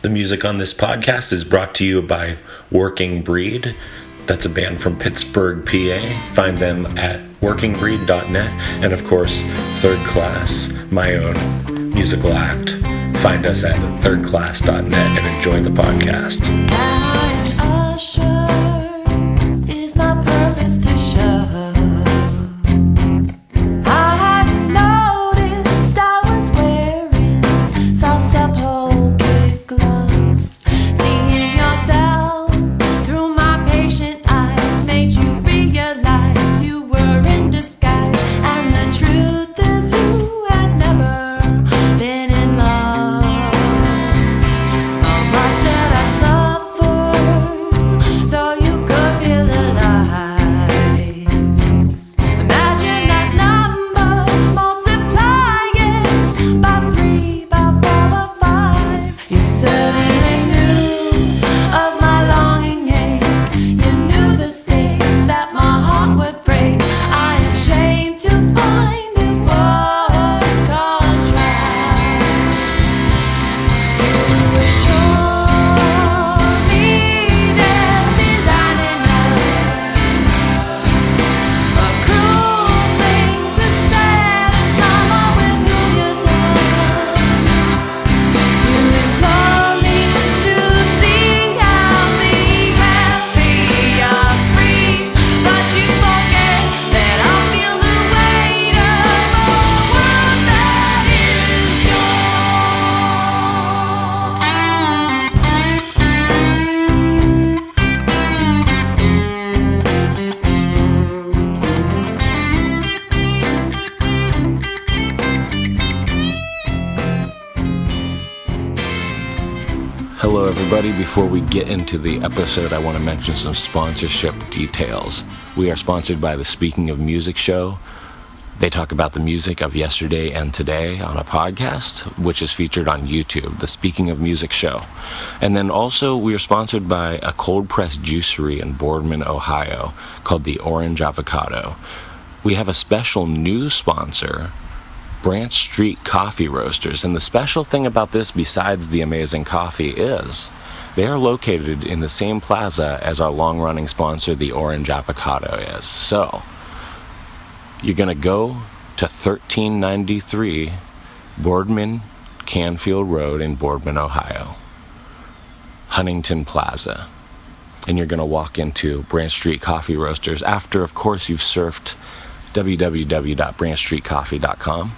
The music on this podcast is brought to you by Working Breed. That's a band from Pittsburgh, PA. Find them at workingbreed.net. And of course, Third Class, my own musical act. Find us at thirdclass.net and enjoy the podcast. I'm usher, is my purpose to show. Hello everybody, before we get into the episode, I want to mention some sponsorship details. We are sponsored by the Speaking of Music show. They talk about the music of yesterday and today on a podcast, which is featured on YouTube, the Speaking of Music show. And then also we are sponsored by a cold-pressed juicery in Boardman, Ohio, called the Orange Avocado. We have a special new sponsor, Branch Street Coffee Roasters, and the special thing about this, besides the amazing coffee, is they are located in the same plaza as our long-running sponsor, the Orange Avocado, is. So, you're going to go to 1393 Boardman Canfield Road in Boardman, Ohio, Huntington Plaza, and you're going to walk into Branch Street Coffee Roasters after, of course, you've surfed www.branchstreetcoffee.com.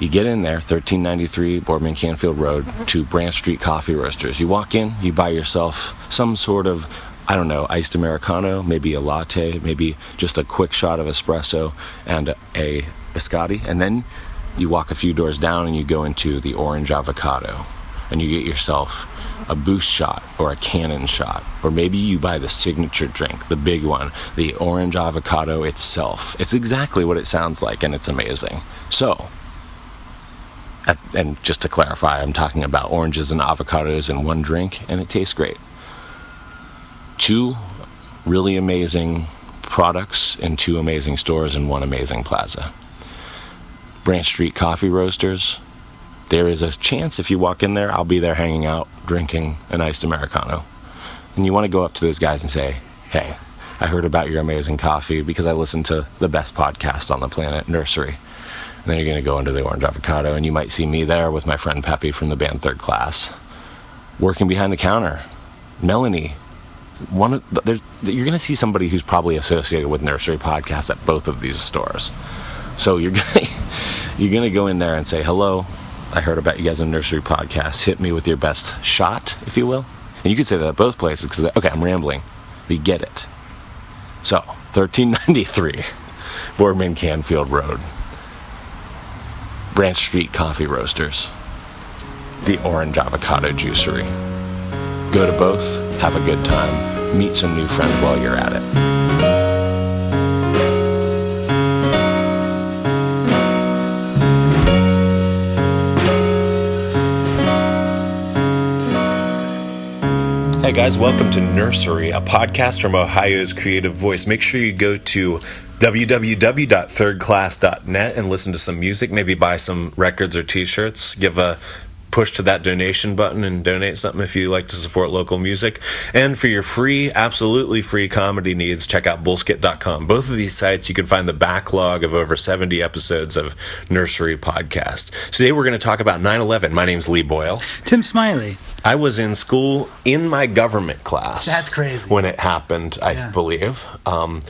You get in there, 1393 Boardman Canfield Road, to Branch Street Coffee Roasters. You walk in, you buy yourself some sort of, iced Americano, maybe a latte, maybe just a quick shot of espresso and a biscotti. And then you walk a few doors down and you go into the Orange Avocado. And you get yourself a boost shot or a cannon shot. Or maybe you buy the signature drink, the big one, the Orange Avocado itself. It's exactly what it sounds like, and it's amazing. So, and just to clarify, I'm talking about oranges and avocados in one drink, and it tastes great. Two really amazing products in two amazing stores in one amazing plaza. Branch Street Coffee Roasters. There is a chance if you walk in there, I'll be there hanging out, drinking an iced Americano. And you want to go up to those guys and say, hey, I heard about your amazing coffee because I listened to the best podcast on the planet, Nursery. And then you're going to go into the Orange Avocado, and you might see me there with my friend Peppy from the band Third Class, working behind the counter. Melanie, you're going to see somebody who's probably associated with Nursery podcasts at both of these stores. So you're going to go in there and say, hello, I heard about you guys on Nursery podcast. Hit me with your best shot, if you will. And you could say that at both places because, okay, I'm rambling. But you get it. So, 1393 Boardman Canfield Road. Branch Street Coffee Roasters, the Orange Avocado Juicery. Go to both, have a good time, meet some new friends while you're at it. Hey guys, welcome to Nursery, a podcast from Ohio's Creative Voice. Make sure you go to www.thirdclass.net and listen to some music, maybe buy some records or t-shirts, give a push to that donation button and donate something if you like to support local music. And for your free, absolutely free comedy needs, check out bullskit.com. Both of these sites, you can find the backlog of over 70 episodes of Nursery podcast. Today we're going to talk about 9/11. My name's Lee Boyle. Tim Smiley. I was in school in my government class. That's crazy. When it happened, I believe. And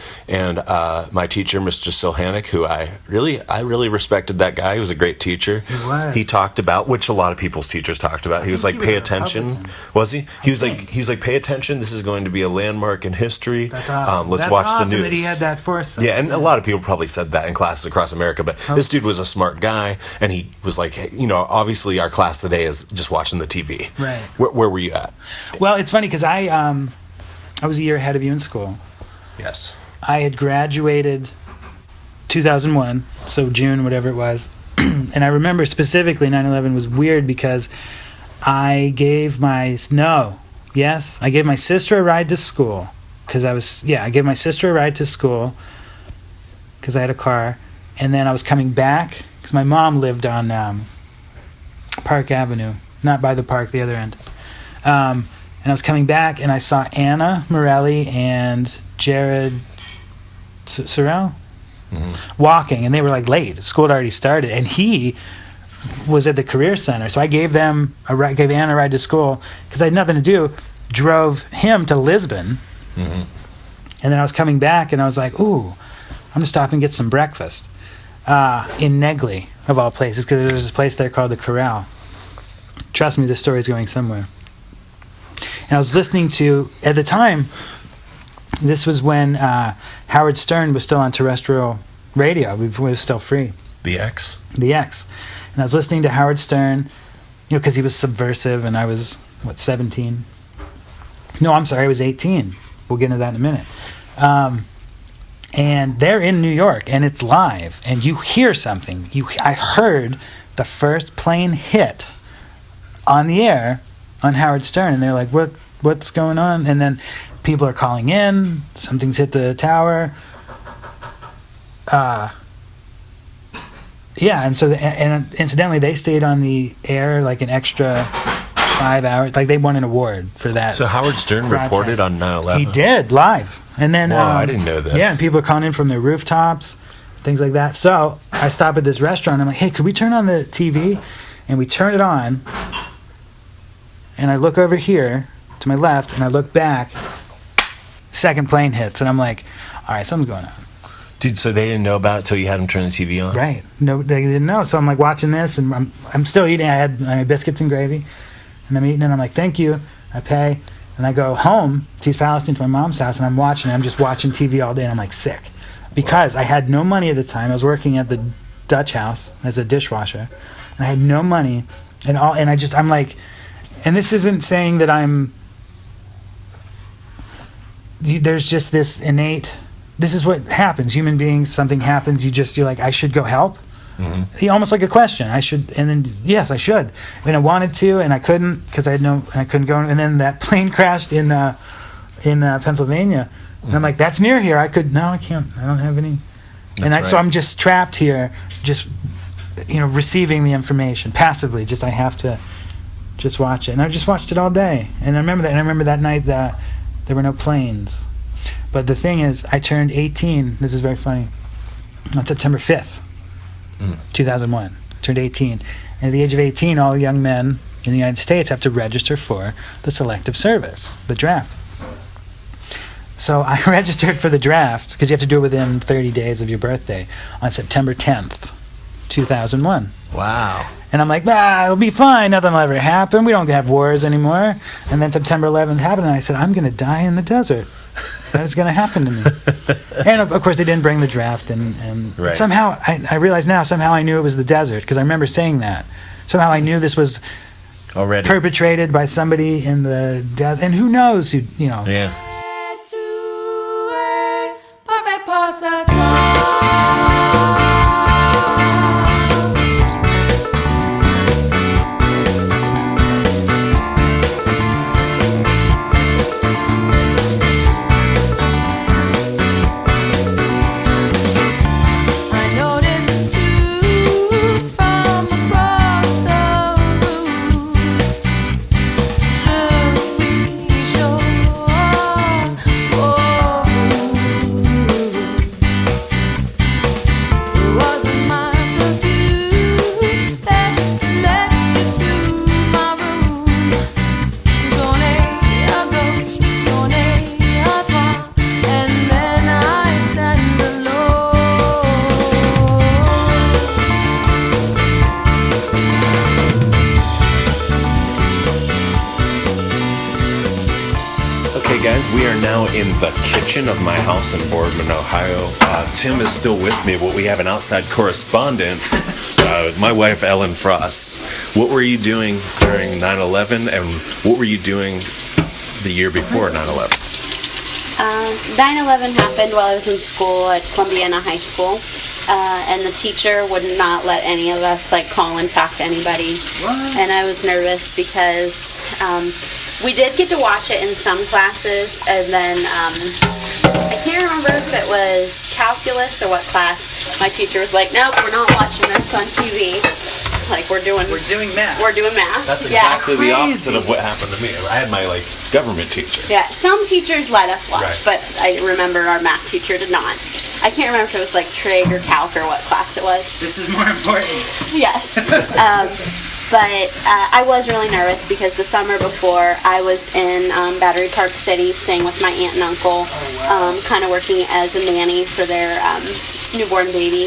my teacher, Mr. Silhanic, who I really respected that guy. He was a great teacher. He was. He talked about, which a lot of people's teachers talked about. He was like, pay attention. Was he? He was like, pay attention. This is going to be a landmark in history. That's awesome. Let's That's watch awesome the news. that he had that foresight. Yeah, and a lot of people probably said that in classes across America, but this dude was a smart guy, and he was like, hey, obviously our class today is just watching the TV. Right. Where were you at? Well, it's funny because I was a year ahead of you in school. Yes. I had graduated 2001, so June, whatever it was. And I remember specifically 9/11 was weird because I gave my sister a ride to school because I gave my sister a ride to school because I had a car, and then I was coming back because my mom lived on Park Avenue, not by the park, the other end. And I was coming back, and I saw Anna Morelli and Jared Sorrell walking, and they were like late. School had already started, and he was at the Career Center. So I gave them gave Anna a ride to school because I had nothing to do. Drove him to Lisbon, and then I was coming back, and I was like, "Ooh, I'm gonna stop and get some breakfast in Negley, of all places, because there's this place there called the Corral." Trust me, this story is going somewhere. And I was listening to, at the time, this was when Howard Stern was still on terrestrial radio. It was still free. The X. The X. And I was listening to Howard Stern, because he was subversive, and I was, 17? No, I'm sorry, I was 18. We'll get into that in a minute. And they're in New York, and it's live, and you hear something. I heard the first plane hit on the air on Howard Stern, and they're like, what's going on? And then people are calling in, something's hit the tower. And so and incidentally, they stayed on the air like an extra 5 hours. Like, they won an award for that. So Howard Stern reported on 9/11? He did, live. And then I didn't know this. Yeah, and people are calling in from their rooftops, things like that. So I stop at this restaurant, I'm like, hey, could we turn on the TV? And we turn it on, and I look over here to my left, and I look back, second plane hits, and I'm like, all right, something's going on. Dude, so they didn't know about it till you had them turn the TV on? Right. No, they didn't know. So I'm like watching this, and I'm still eating. I had my biscuits and gravy, and I'm eating, and I'm like, thank you. I pay, and I go home to East Palestine to my mom's house, and I'm just watching TV all day, and I'm like sick. Because I had no money at the time. I was working at the Dutch house as a dishwasher, and I had no money, and I'm like, and this isn't saying that there's just this innate, this is what happens. Human beings, something happens, you're like, I should go help. Almost like a question. I should, and then, yes, I should. And I wanted to, and I couldn't, because I couldn't go. And then that plane crashed in Pennsylvania. And I'm like, that's near here. I can't. I don't have any. So I'm just trapped here, just, receiving the information passively. I have to just watch it. And I just watched it all day. And I remember that. And I remember that night that there were no planes. But the thing is, I turned 18. This is very funny. On September 5th, 2001. I turned 18. And at the age of 18, all young men in the United States have to register for the Selective Service, the draft. So I registered for the draft, because you have to do it within 30 days of your birthday, on September 10th, 2001. Wow. And I'm like, it'll be fine. Nothing will ever happen. We don't have wars anymore. And then September 11th happened, and I said, I'm going to die in the desert. That's going to happen to me. And of course, they didn't bring the draft. And right. Somehow, I realize now, somehow I knew it was the desert, because I remember saying that. Somehow I knew this was already perpetrated by somebody in the desert. And who knows who, Yeah. Perfect process. I noticed you from across the room. Okay, guys, we are now in the kitchen of my house in Boardman, Ohio. Tim is still with me, but we have an outside correspondent, my wife, Ellen Frost. What were you doing during 9/11, and what were you doing the year before 9/11? 9/11 happened while I was in school at Columbiana High School, and the teacher would not let any of us call and talk to anybody. What? And I was nervous because we did get to watch it in some classes, and then I can't remember if it was calculus or what class. My teacher was like, "Nope, we're not watching this on TV. We're doing math. We're doing math." That's Yeah. exactly the opposite of what happened to me. I had my government teacher. Yeah, some teachers let us watch, Right. but I remember our math teacher did not. I can't remember if it was trig or calc or what class it was. This is more important. Yes. But I was really nervous because the summer before I was in Battery Park City staying with my aunt and uncle, kind of working as a nanny for their newborn baby,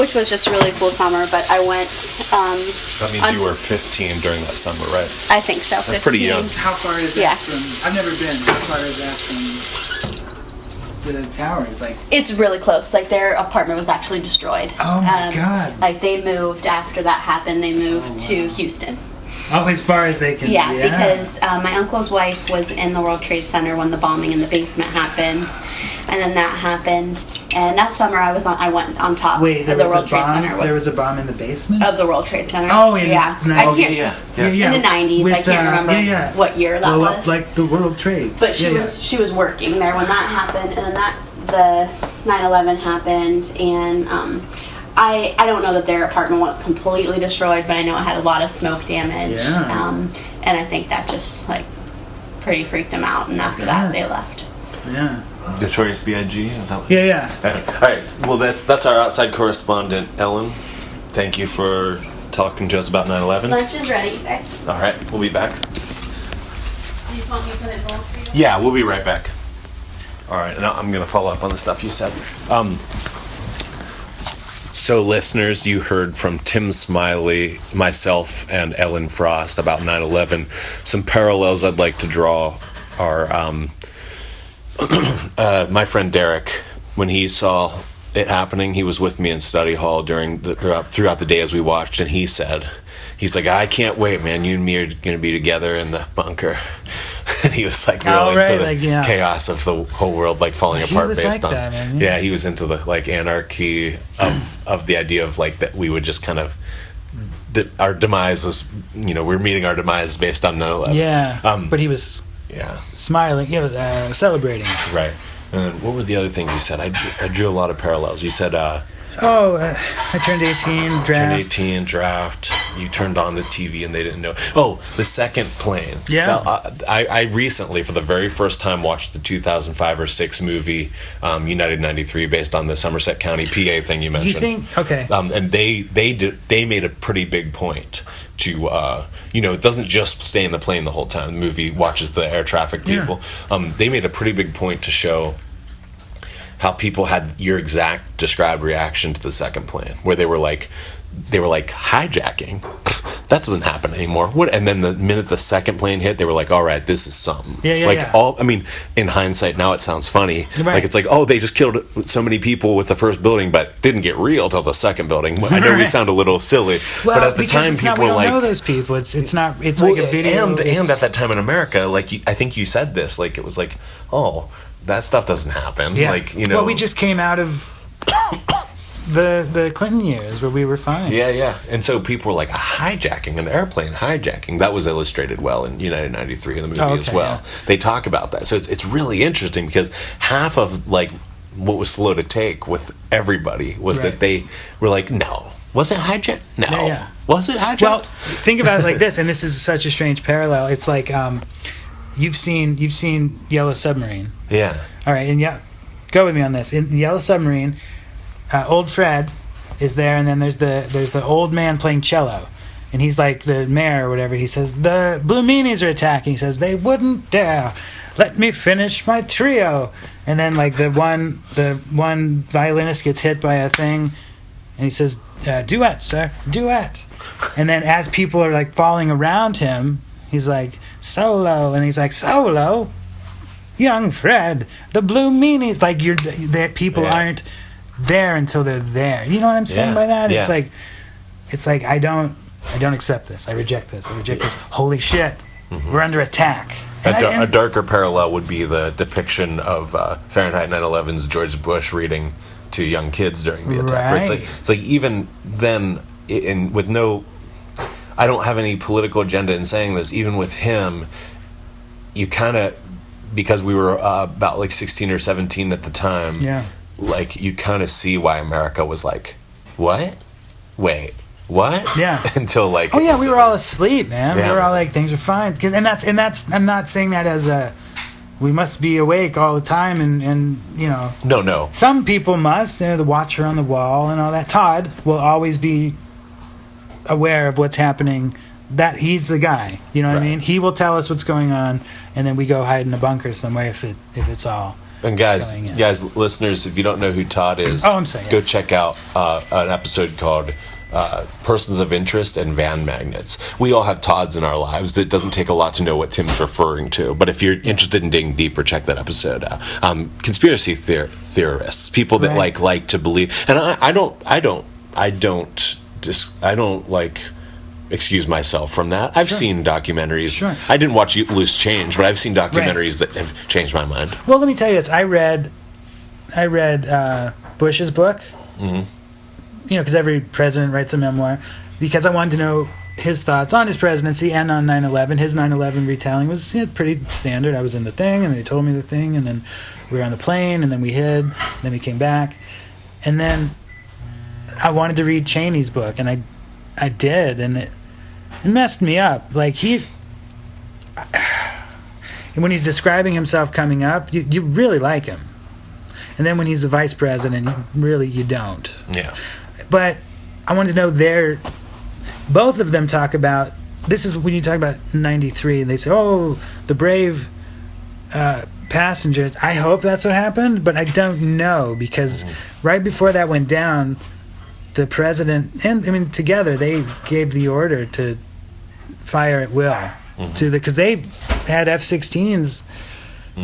which was just a really cool summer. But I went... That means you were 15 during that summer, right? I think so. That's pretty young. How far is Yeah. that from? I've never been. How far is that from the towers? It's really close. Their apartment was actually destroyed. Oh my God. They moved after that happened. They moved to Houston. Oh, as far as they can. Yeah, because my uncle's wife was in the World Trade Center when the bombing in the basement happened, and then that happened. And that summer I went on top Wait, there of the was World a Trade bomb. Center. There was a bomb in the basement. Of the World Trade Center. Oh, yeah. I can't, Yeah. In the 90s, I can't remember what year that was. Like the World Trade. But she was working there when that happened, and then the 9/11 happened, and I don't know that their apartment was completely destroyed, but I know it had a lot of smoke damage. Yeah. And I think that just pretty freaked them out, and after that they left. Yeah. Notorious B.I.G. Is that what? Yeah. All right. Well, that's our outside correspondent, Ellen. Thank you for talking to us about 9/11. Lunch is ready, you guys. All right, we'll be back. You just want me to put it in bowls for you? Yeah, we'll be right back. All right, and I'm going to follow up on the stuff you said. So, listeners, you heard from Tim Smiley, myself, and Ellen Frost about 9/11. Some parallels I'd like to draw are my friend Derek, when he saw it happening, he was with me in study hall throughout the day as we watched, and he's like, "I can't wait, man. You and me are going to be together in the bunker." And he was into the chaos of the whole world falling apart was based like on that, man, yeah, he was into the anarchy of the idea of that we would just kind of our demise was we're meeting our demise based on 9/11. Yeah. But he was smiling, celebrating. Right. And what were the other things you said? I drew a lot of parallels. You said I turned 18, draft. Turned 18, draft. You turned on the TV and they didn't know. Oh, the second plane. Yeah. Now, I recently, for the very first time, watched the 2005 or 6 movie, United 93, based on the Somerset County, PA thing you mentioned. You think? Okay. And they made a pretty big point to, it doesn't just stay in the plane the whole time. The movie watches the air traffic people. Yeah. They made a pretty big point to show how people had your exact described reaction to the second plane, where they were like hijacking. That doesn't happen anymore. What? And then the minute the second plane hit, they were like, "All right, this is something." In hindsight, now it sounds funny. Right. It's they just killed so many people with the first building, but didn't get real till the second building. I know we sound a little silly, but at the time, people we were don't know those people. It's not. It's like a video. And at that time in America, I think you said this. It was oh, that stuff doesn't happen. Yeah. Well, we just came out of the Clinton years where we were fine. Yeah. And so people were like, an airplane hijacking. That was illustrated well in United 93 in the movie as well. Yeah. They talk about that. So it's really interesting because half of what was slow to take with everybody was that they were like, no. Was it hijacked? No. Yeah. Was it hijacked? Well, think about it like this, and this is such a strange parallel. It's like you've seen Yellow Submarine. Yeah. All right, and go with me on this. In Yellow Submarine, old Fred is there, and then there's the old man playing cello, and he's like the mayor or whatever. He says the Blue Meanies are attacking. He says they wouldn't dare. Let me finish my trio. And then the one violinist gets hit by a thing, and he says, "Duet, sir, duet." And then as people are falling around him, he's like, "Solo," and he's like, "Solo." young Fred, the blue meanies. Like people aren't there until they're there. You know what I'm saying by that? Yeah. It's like I don't accept this. I reject this. Holy shit, we're under attack. A darker parallel would be the depiction of Fahrenheit 9/11's George Bush reading to young kids during the attack. Right. Where it's like even then, with no, I don't have any political agenda in saying this. Even with him, you kind of, because we were about like 16 or 17 at the time. Yeah. Like you kind of see why America was like, what? Wait. What? Yeah. Until like. Oh yeah, we were all asleep, man. Yeah. We were all like, things are fine. And that's. I'm not saying that as we must be awake all the time, and you know. No. Some people must. You know, the watcher on the wall and all that. Todd will always be aware of what's happening. That he's the guy. You know what I mean? He will tell us what's going on, and then we go hide in a bunker somewhere if it's all. And guys, listeners, if you don't know who Todd is, I'm sorry, go check out an episode called Persons of Interest and Van Magnets. We all have Todds in our lives. It doesn't take a lot to know what Tim's referring to. But if you're interested in digging deeper, check that episode out. Conspiracy theorists, people that like to believe, and I don't excuse myself from that. I've seen documentaries. Sure. I didn't watch Loose Change, but I've seen documentaries that have changed my mind. Well, let me tell you this. I read Bush's book. Mm-hmm. You know, because every president writes a memoir, because I wanted to know his thoughts on his presidency and on 9/11. His 9/11 retelling was pretty standard. I was in the thing, and they told me the thing, and then we were on the plane, and then we hid, and then we came back. And then I wanted to read Cheney's book, and I did, and it messed me up. Like, when he's describing himself coming up, you really like him. And then when he's the vice president, you don't. Yeah. But I wanted to know both of them talk about, this is when you talk about 93, and they say, oh, the brave passengers. I hope that's what happened, but I don't know, because right before that went down, the president, and together they gave the order to fire at will, because they had F-16s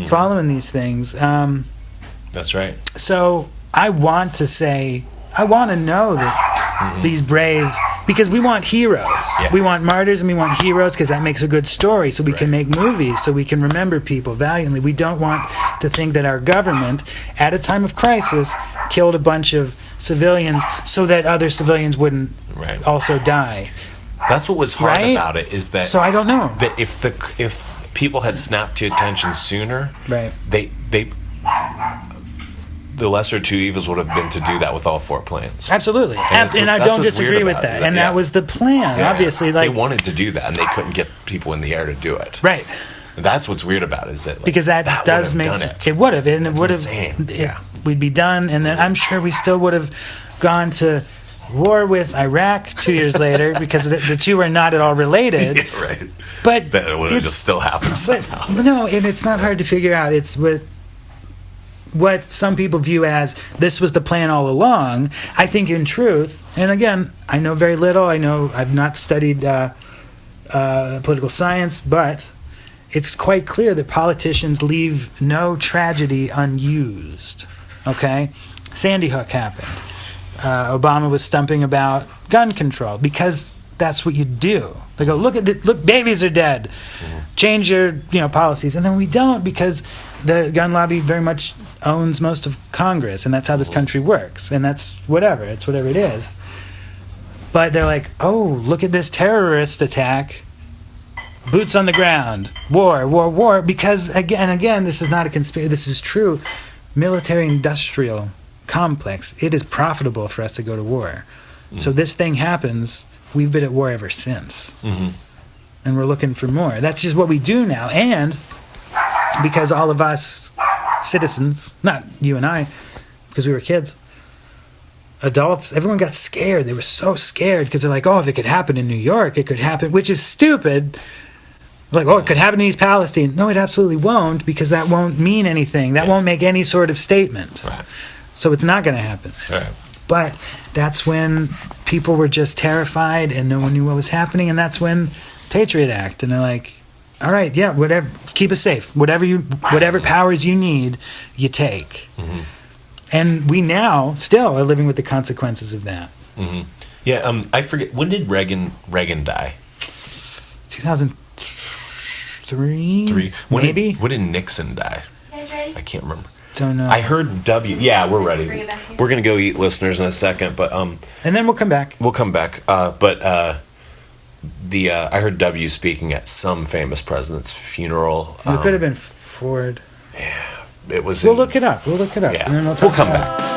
following these things. That's right. So I want to know that these brave, because we want heroes. Yeah. We want martyrs and we want heroes, because that makes a good story, so we can make movies, so we can remember people valiantly. We don't want to think that our government, at a time of crisis, killed a bunch of civilians so that other civilians wouldn't also die. That's what was hard about it, is that. So I don't know. That if people had snapped to attention sooner, they the lesser two evils would have been to do that with all 4 planes. Absolutely. And I don't disagree with that. And that was the plan, obviously. Like, they wanted to do that, and they couldn't get people in the air to do it. Right. And that's what's weird about it, is that because that does make sense. It would have, and it would have. We'd be done, and then I'm sure we still would have gone to war with Iraq 2 years later, because the two are not at all related. Yeah, right. But that would have just still happened somehow. No, and it's not hard to figure out. It's what some people view as this was the plan all along. I think in truth, and again, I know very little. I know I've not studied political science, but it's quite clear that politicians leave no tragedy unused. Okay? Sandy Hook happened. Obama was stumping about gun control, because that's what you do. They go, look, babies are dead. Change your policies. And then we don't, because the gun lobby very much owns most of Congress, and that's how this country works. And that's whatever. It's whatever it is. But they're like, oh, look at this terrorist attack. Boots on the ground. War. Because, again, this is not a conspiracy. This is true. Military-industrial complex. It is profitable for us to go to war. So this thing happens. We've been at war ever since. And we're looking for more. That's just what we do now. And because all of us citizens, not you and I, because we were kids, adults, everyone got scared. They were so scared, because they're like, oh, if it could happen in New York, it could happen, which is stupid. Like, oh, it could happen in East Palestine. No, it absolutely won't, because that won't mean anything. That won't make any sort of statement. Right. So it's not going to happen. Right. But that's when people were just terrified and no one knew what was happening, and that's when Patriot Act, and they're like, all right, yeah, whatever, keep us safe. Whatever powers you need, you take. Mm-hmm. And we now still are living with the consequences of that. Mm-hmm. Yeah, I forget, when did Reagan die? 2003? Maybe? When did Nixon die? I can't remember. Don't know. I heard Yeah, we're ready. We're going to go eat, listeners, in a second, but and then we'll come back. We'll come back. I heard W speaking at some famous president's funeral. It could have been Ford. Yeah, it was. We'll look it up. Yeah, And then we'll come back.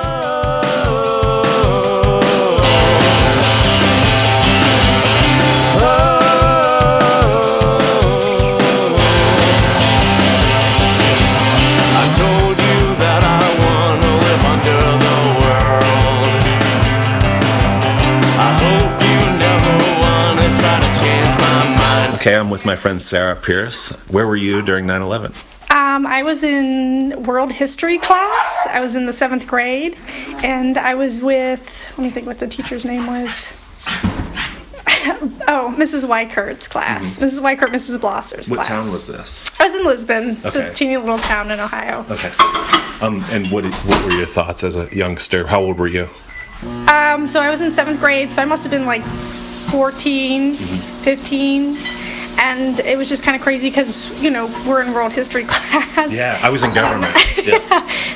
Okay, I'm with my friend Sarah Pierce. Where were you during 9/11? I was in world history class. I was in the 7th grade, and I was with, let me think what the teacher's name was. Oh, Mrs. Weikert's class. Mrs. Weikert, Mrs. Blosser's What class. town was this? I was in Lisbon. It's Okay. a teeny little town in Ohio. Okay. And what were your thoughts as a youngster? How old were you? So I was in 7th grade, so I must have been like 14, 15. And it was just kind of crazy because, we're in world history class. Yeah, I was in government. Yeah.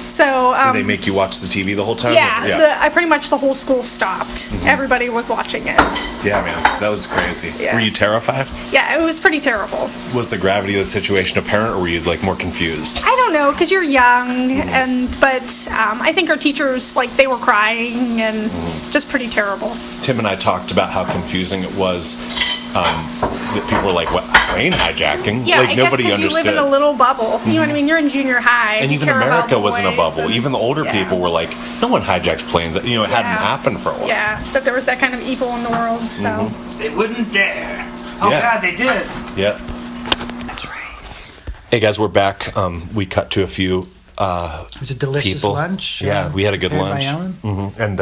So, Did they make you watch the TV the whole time? yeah. I pretty much the whole school stopped. Everybody was watching it. Yeah, man, that was crazy. Yeah. Were you terrified? Yeah, it was pretty terrible. Was the gravity of the situation apparent, or were you more confused? I don't know, because you're young, but I think our teachers, they were crying and just pretty terrible. Tim and I talked about how confusing it was. That people were like, "What, plane hijacking?" Yeah, I guess nobody because you understood. live in a little bubble. You know what I mean? You're in junior high. And you even care about America the wasn't a boys bubble. and- Even the older yeah. people were like, "No one hijacks planes." It hadn't happened for a while. Yeah, that there was that kind of evil in the world. So They wouldn't dare. Oh, Yeah. God, they did. Yeah. That's right. Hey guys, we're back. We cut to a few It was a delicious people. lunch. Yeah, we had a good prepared lunch. by Ellen. And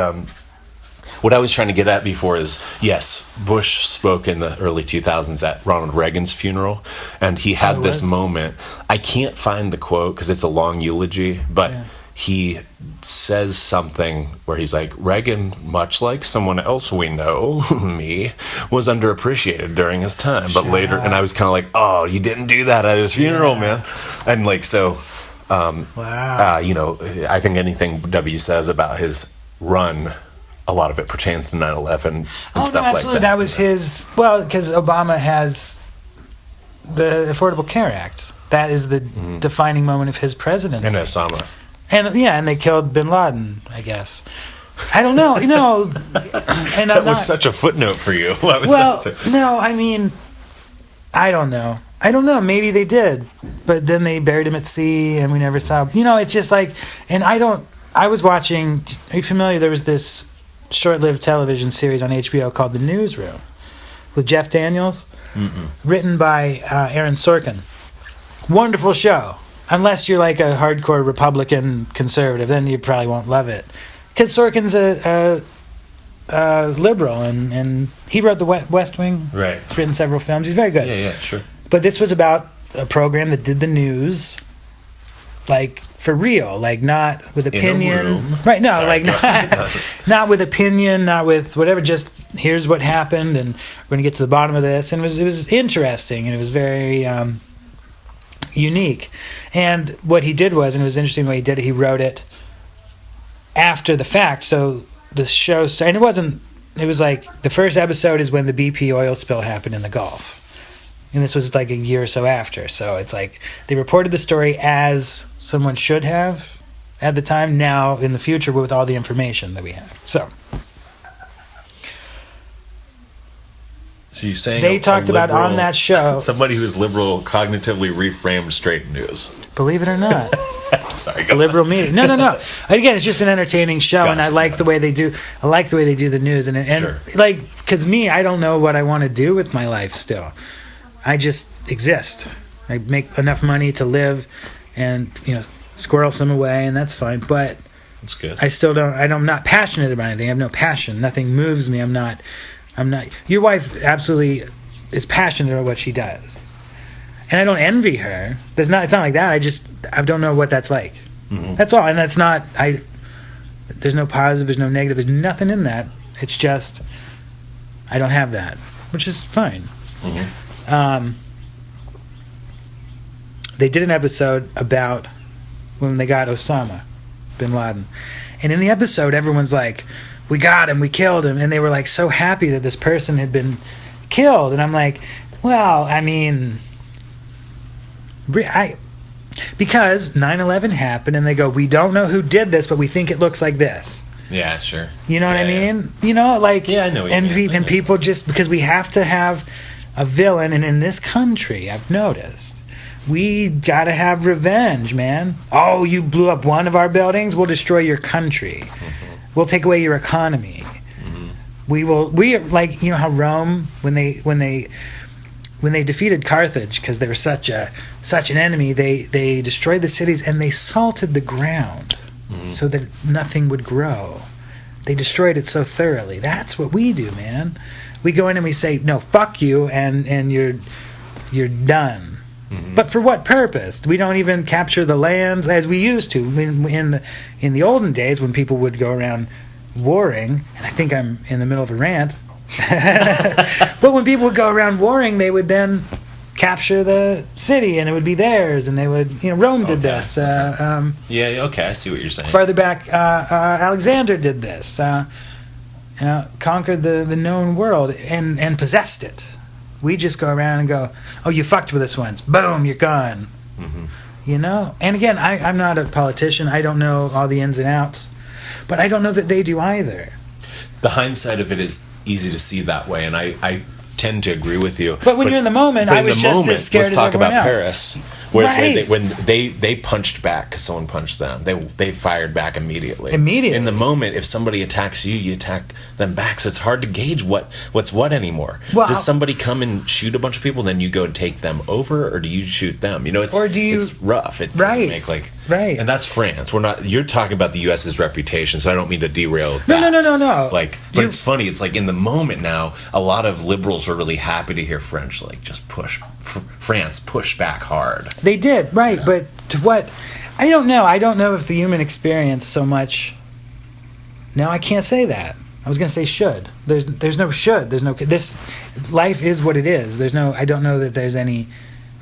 what I was trying to get at before is, yes, Bush spoke in the early 2000s at Ronald Reagan's funeral, and he had this moment. I can't find the quote because it's a long eulogy, but he says something where he's like, Reagan, much like someone else we know, me, was underappreciated during his time, but later, and I was kind of like, oh, you didn't do that at his funeral, man. And so, Wow. I think anything W says about his run, a lot of it pertains to 9/11 and stuff like that. That was his, because Obama has the Affordable Care Act. That is the defining moment of his presidency. And Osama. And they killed bin Laden, I guess. I don't know, and That was such a footnote for you. What was that? no, I mean, I don't know. Maybe they did, but then they buried him at sea, and we never saw. It's just and I was watching. Are you familiar? There was this short-lived television series on HBO called The Newsroom with Jeff Daniels, written by Aaron Sorkin. Wonderful show. Unless you're like a hardcore Republican conservative, then you probably won't love it. Because Sorkin's a liberal, and he wrote The West Wing. Right. He's written several films. He's very good. Yeah, sure. But this was about a program that did the news, for real, not with opinion. room. Right, no, Sorry, not with opinion, not with whatever, just here's what happened, and we're going to get to the bottom of this. And it was interesting, and it was very unique. And what he did was, and it was interesting the way he did it, he wrote it after the fact. So the show started, and it was the first episode is when the BP oil spill happened in the Gulf. And this was a year or so after. So it's they reported the story as someone should have at the time, now in the future with all the information that we have. So you're saying they talked about on that show. somebody who's liberal cognitively reframed straight news. Believe it or not. Sorry, go Liberal media. No. Again, it's just an entertaining show, and I Gotcha. like the way they do. I like the way they do the news, and Sure. because I don't know what I want to do with my life still. I just exist. I make enough money to live, and squirrel some away, and that's fine. But That's good. I still don't. I'm not passionate about anything. I have no passion. Nothing moves me. I'm not. Your wife absolutely is passionate about what she does, And I don't envy her. It's not like that. I don't know what that's like. That's all. And that's not, there's no positive, there's no negative, there's nothing in that. It's just, I don't have that, which is fine. They did an episode about when they got Osama bin Laden. And in the episode, everyone's like, we got him, we killed him. And they were like so happy that this person had been killed. And I'm like, well, I mean, because 9/11 happened and they go, we don't know who did this, but we think it looks like this. Yeah, sure. You know what I Yeah. mean? You know, like, Yeah, I know what you mean. and people just, because we have to have a villain, and in this country, I've noticed, we gotta have revenge, man. Oh, you blew up one of our buildings, we'll destroy your country. We'll take away your economy. We like, you know how Rome, when they defeated Carthage, because they were such an enemy, they destroyed the cities and they salted the ground so that nothing would grow. They destroyed it so thoroughly. That's what we do, man. We go in and we say, no, fuck you, and you're done. But for what purpose? We don't even capture the land as we used to in the olden days when people would go around warring. And I think I'm in the middle of a rant. But when people would go around warring, they would then capture the city and it would be theirs, and they would, Rome did this. Yeah, okay, I see what you're saying. Farther back, Alexander did this. Conquered the known world and possessed it. We just go around and go, oh, you fucked with us once. Boom, you're gone. And again, I'm not a politician. I don't know all the ins and outs. But I don't know that they do either. The hindsight of it is easy to see that way, and I tend to agree with you. But when you're in the moment, I was just as scared as let's talk everyone about else. Paris. Right. When they punched back because someone punched them. They fired back immediately. Immediately. In the moment, if somebody attacks you, you attack them back. So it's hard to gauge what's what anymore. Well, does somebody come and shoot a bunch of people, and then you go and take them over, or do you shoot them? It's rough. It Right. doesn't make Right. And that's France. You're talking about the U.S.'s reputation, so I don't mean to derail that. No. But it's funny. It's like in the moment now, a lot of liberals are really happy to hear French, just push France push back hard. They did, right, but to what? I don't know. I don't know if the human experience so much. No, I can't say that. I was going to say should. There's no should. There's no this. Life is what it is. I don't know that there's any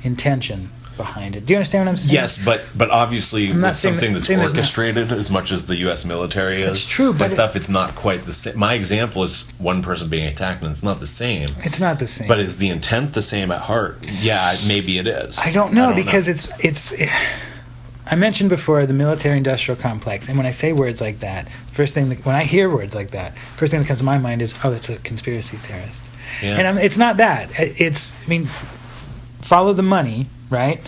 intention behind it. Do you understand what I'm saying? Yes, but obviously I'm not with saying something that- that's saying there's not- orchestrated as much as the U.S. military is. It's true, but and stuff. It's not quite the same. My example is one person being attacked, and it's not the same. It's not the same. But is the intent the same at heart? Yeah, maybe it is. I don't know because it's. I mentioned before the military-industrial complex, and when I say words like that, when I hear words like that, first thing that comes to my mind is, oh, that's a conspiracy theorist. Yeah. And it's not that. Follow the money, right?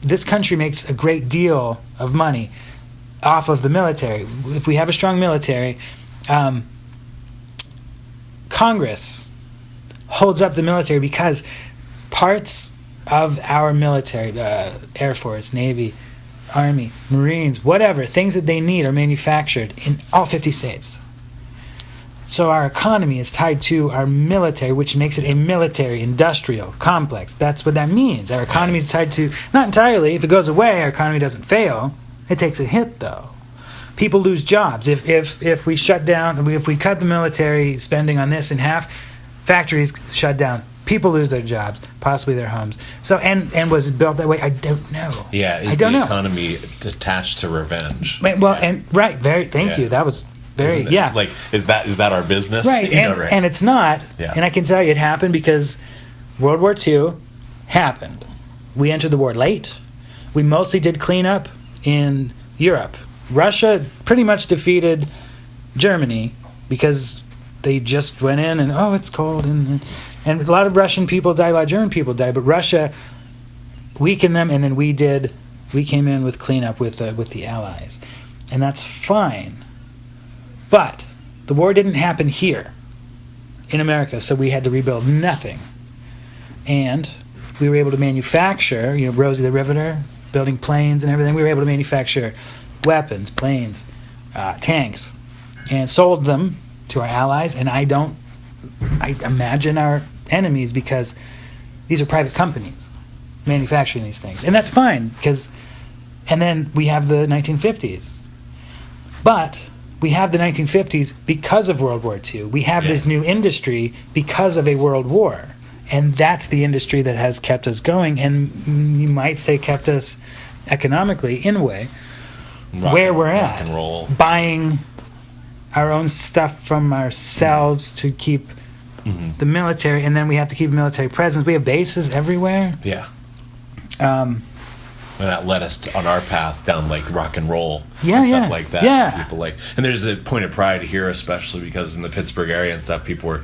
This country makes a great deal of money off of the military. If we have a strong military, Congress holds up the military because parts of our military, Air Force, Navy, Army, Marines, whatever, things that they need are manufactured in all 50 states. So our economy is tied to our military, which makes it a military-industrial complex. That's what that means. Our economy is tied to, not entirely, if it goes away, our economy doesn't fail. It takes a hit, though. People lose jobs. If we shut down, if we cut the military spending on this in half, factories shut down. People lose their jobs, possibly their homes. So, and was it built that way? I don't know. Yeah, is I don't the know. economy attached to revenge? Well, and right, thank you. That was very, Isn't it? yeah. Is that our business? Right, and it's not. Yeah. And I can tell you it happened because World War II happened. We entered the war late. We mostly did cleanup in Europe. Russia pretty much defeated Germany because they just went in and, oh, it's cold. And a lot of Russian people died, a lot of German people died. But Russia weakened them, and then we came in with cleanup with the Allies. And that's fine. But the war didn't happen here in America, so we had to rebuild nothing. And we were able to manufacture, Rosie the Riveter, building planes and everything. We were able to manufacture weapons, planes, tanks, and sold them to our allies. And I imagine our enemies, because These are private companies manufacturing these things. And that's fine, and then we have the 1950s. But we have the 1950s because of World War II. We have this new industry because of a world war. And that's the industry that has kept us going, and you might say kept us economically, in a way, where we're at. Rock and roll. Buying our own stuff from ourselves to keep the military, and then we have to keep a military presence. We have bases everywhere. Yeah. And that led us on our path down like rock and roll and stuff like that. Yeah. People like, and there's a point of pride here, especially because in the Pittsburgh area and stuff, people were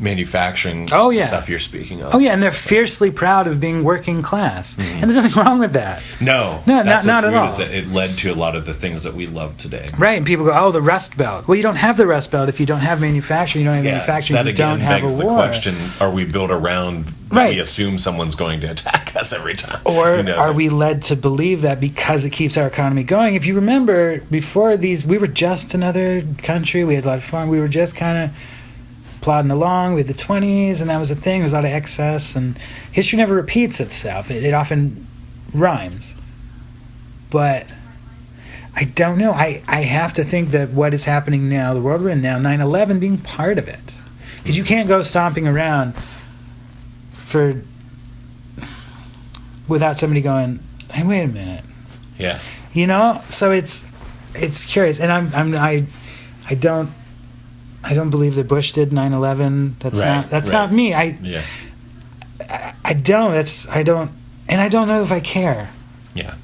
manufacturing stuff you're speaking of. Oh yeah, and they're fiercely proud of being working class, and there's nothing wrong with that. No, not at all. Is that it led to a lot of the things that we love today. Right, and people go, "Oh, the Rust Belt." Well, you don't have the Rust Belt if you don't have manufacturing. You don't have manufacturing. That you again don't have begs a the war. question: are we built around? Right. We assume someone's going to attack us every time, or are we led to believe that because it keeps our economy going? If you remember, before these, we were just another country. We had a lot of fun. We were just kind of plodding along with the 20s, and that was the thing. There was a lot of excess, and history never repeats itself. It often rhymes. But I don't know. I have to think that what is happening now, the world we're in now, 9/11 being part of it. Because you can't go stomping around without somebody going, "Hey, wait a minute." Yeah. You know? So it's curious. And I don't believe that Bush did 9/11. That's not me. I don't. And I don't know if I care. Yeah.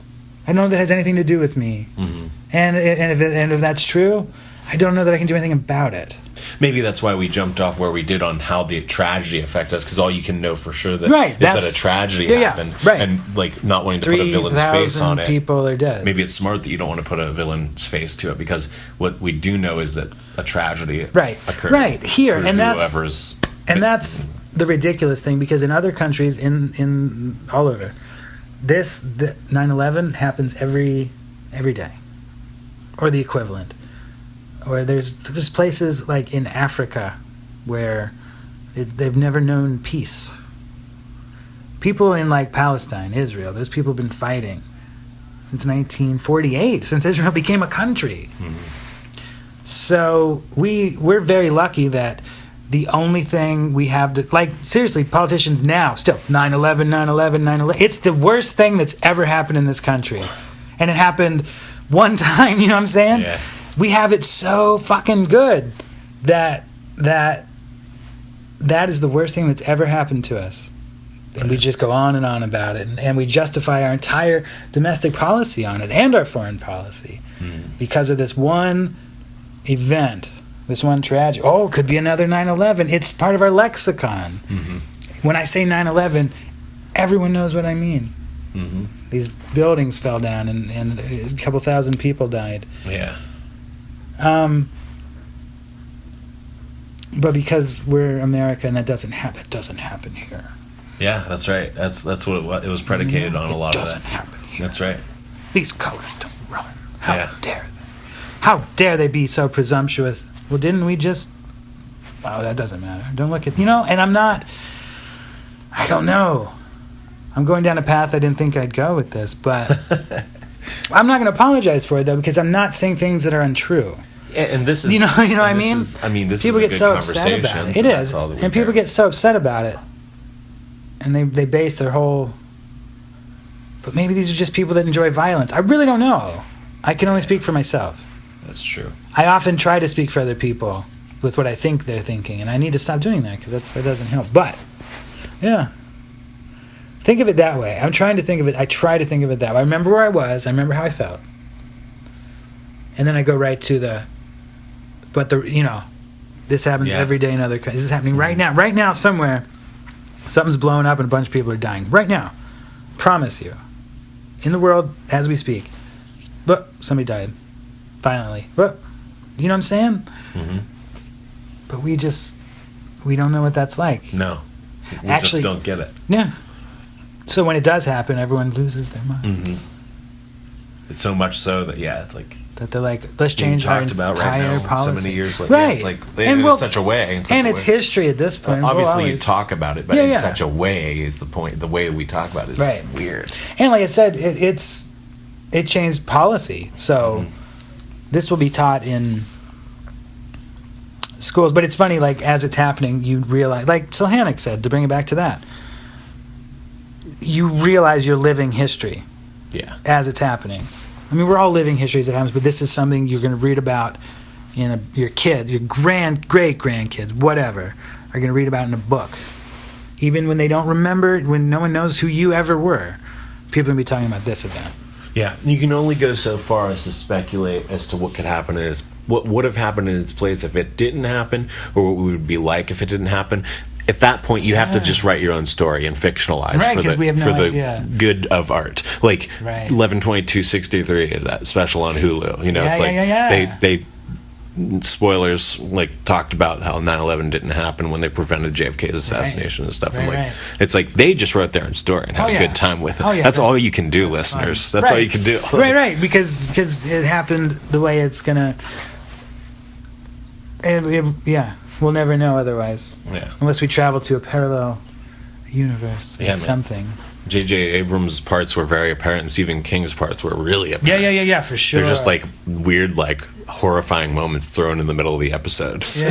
I don't know if that has anything to do with me. Mm-hmm. And if that's true, I don't know that I can do anything about it. Maybe that's why we jumped off where we did on how the tragedy affected us, because all you can know for sure is that a tragedy happened, and like not wanting to put a villain's face on it. People are dead. Maybe it's smart that you don't want to put a villain's face to it, because what we do know is that a tragedy occurred. Right here, and that's the ridiculous thing, because in other countries, in all over, the 9/11 happens every day, or the equivalent. Or there's places like in Africa where they've never known peace. People in like Palestine, Israel, those people have been fighting since 1948, since Israel became a country. Mm-hmm. So we're very lucky that the only thing we have to, like, seriously, politicians now, still, 9/11, 9/11, 9/11. It's the worst thing that's ever happened in this country. And it happened one time, you know what I'm saying? Yeah. We have it so fucking good that is the worst thing that's ever happened to us. And we just go on and on about it. And we justify our entire domestic policy on it and our foreign policy because of this one event, this one tragedy. Oh, it could be another 9/11. It's part of our lexicon. Mm-hmm. When I say 9/11, everyone knows what I mean. Mm-hmm. These buildings fell down and a couple thousand people died. Yeah. But because we're America and that doesn't happen here. Yeah, that's right. That's what it was predicated on. A lot of that. It doesn't happen here. That's right. These colors don't run. How dare they? How dare they be so presumptuous? Well, didn't we just... Oh, that doesn't matter. Don't look at... and I don't know. I'm going down a path I didn't think I'd go with this, but... I'm not going to apologize for it, though, because I'm not saying things that are untrue. And this is... You know what I mean? This people is a get good so upset about it. It is. And people get so upset about it. And they base their whole... But maybe these are just people that enjoy violence. I really don't know. I can only speak for myself. That's true. I often try to speak for other people with what I think they're thinking, and I need to stop doing that because that doesn't help. But, yeah. Think of it that way. I'm trying to think of it. I try to think of it that way. I remember where I was. I remember how I felt. And then I go right to this happens every day in other countries. This is happening right now. Right now, somewhere, something's blowing up and a bunch of people are dying. Right now. Promise you. In the world, as we speak. Look, somebody died. Violently. Look. You know what I'm saying? Mm-hmm. But we don't know what that's like. No. We Actually, just don't get it. Yeah. So when it does happen, everyone loses their minds. It's so much so that it's like that they're like, let's being change our talked about right entire now. policy. So many years later, right? it's like and in we'll- such a way, and it's history at this point. We'll Obviously, you always- talk about it, but Yeah, in yeah. such a way is the point. The way we talk about it is Right. weird. And like I said, it changed policy. So this will be taught in schools. But it's funny, like as it's happening, you realize, like Silhanic said, to bring it back to that, you realize you're living history Yeah. as it's happening. I mean, we're all living history as it happens, but this is something you're going to read about your kids, your great grandkids, whatever, are going to read about in a book. Even when they don't remember, when no one knows who you ever were, people are going to be talking about this event. Yeah, you can only go so far as to speculate as to what could happen in what would have happened in its place if it didn't happen, or what we would be like if it didn't happen. At that point, you have to just write your own story and fictionalize Right, for 'cause we have no for the idea. good of art. Like Right. 11/22/63, that special on Hulu. You know, Yeah, it's like yeah. they spoilers like talked about how 9/11 didn't happen when they prevented JFK's assassination and stuff. Right, And like right. it's like they just wrote their own story and had Oh, a yeah. good time with it. Oh, yeah, that's all that's- you can do, that's listeners. fine. That's all Right. you can do. Right, because it happened the way it's gonna. Yeah, we'll never know otherwise, Yeah. unless we travel to a parallel universe or Yeah, man. something. J.J. Abrams' parts were very apparent, and Stephen King's parts were really apparent. Yeah, for sure. They're just like weird, like horrifying moments thrown in the middle of the episodes.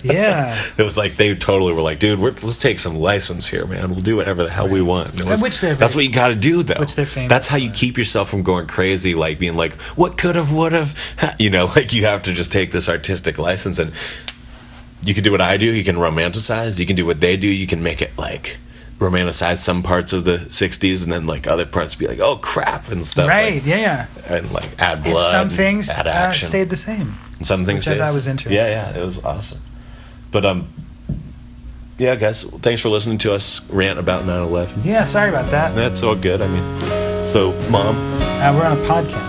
Yeah. It was like they totally were like, dude, let's take some license here, man. We'll do whatever the hell we want. And it was- Which they're that's very- what you got to do, though. which they're famous That's how you for. keep yourself from going crazy, like being like, what could have, would have, you know, like you have to just take this artistic license, and you can do what I do. You can romanticize. You can do what they do. You can make it like romanticize some parts of the 60s, and then like other parts be like, oh crap, and stuff. Right. like- Yeah. and like add And blood, some things add action. stayed the same. And some things which I thought stays. was interesting. Yeah, it was awesome. But yeah, guys, thanks for listening to us rant about 9/11. Yeah. Sorry about that. That's all good. I mean, so Mom, We're on a podcast.